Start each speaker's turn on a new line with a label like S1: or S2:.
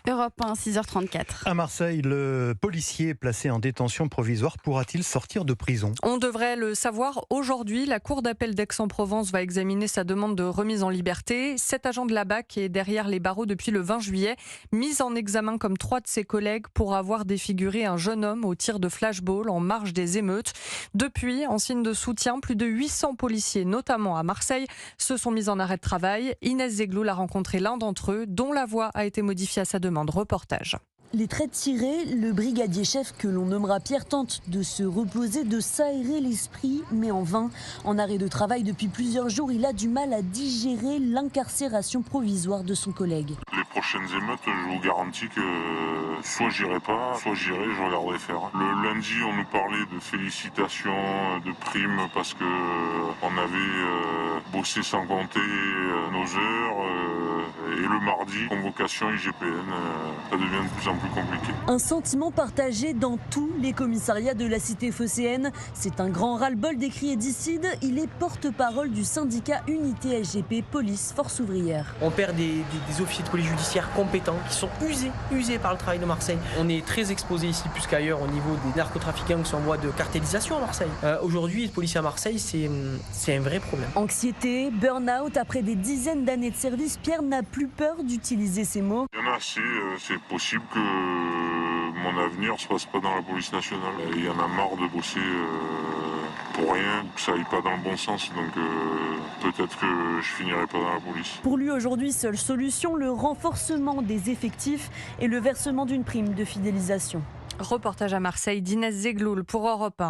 S1: Europe 1, 6h34.
S2: À Marseille, le policier placé en détention provisoire pourra-t-il sortir de prison ?
S3: On devrait le savoir aujourd'hui. La cour d'appel d'Aix-en-Provence va examiner sa demande de remise en liberté. Cet agent de la BAC est derrière les barreaux depuis le 20 juillet, mis en examen comme 3 de ses collègues pour avoir défiguré un jeune homme au tir de flashball en marge des émeutes. Depuis, en signe de soutien, plus de 800 policiers, notamment à Marseille, se sont mis en arrêt de travail. Inès Zegloul a rencontré l'un d'entre eux, dont la voix a été modifiée à sa demande. Reportage.
S4: Les traits tirés, le brigadier chef que l'on nommera Pierre tente de se reposer, de s'aérer l'esprit, mais en vain. En arrêt de travail depuis plusieurs jours, il a du mal à digérer l'incarcération provisoire de son collègue.
S5: Les prochaines émeutes, je vous garantis que soit j'irai pas, soit j'irai, je regarderai faire. Le lundi, on nous parlait de félicitations, de primes parce que on avait bossé sans compter nos heures. Et le mardi, convocation IGPN, ça devient de plus en plus compliqué.
S4: Un sentiment partagé dans tous les commissariats de la cité phocéenne. C'est un grand ras-le-bol des cris édicides. Il est porte-parole du syndicat Unité SGP Police Force Ouvrière.
S6: On perd des officiers de police judiciaire compétents qui sont usés par le travail de Marseille. On est très exposé ici plus qu'ailleurs au niveau des narcotrafiquants qui sont en voie de cartélisation à Marseille. Aujourd'hui, les policiers à Marseille, c'est un vrai problème.
S4: Anxiété, burn-out, après des dizaines d'années de service, Pierre n'a plus peur d'utiliser ces mots.
S5: Il y en a assez, c'est possible que mon avenir ne se passe pas dans la police nationale. Il y en a marre de bosser pour rien, que ça aille pas dans le bon sens, donc peut-être que je finirai pas dans la police.
S4: Pour lui aujourd'hui, seule solution, le renforcement des effectifs et le versement d'une prime de fidélisation.
S3: Reportage à Marseille d'Inès Zegloul pour Europe 1.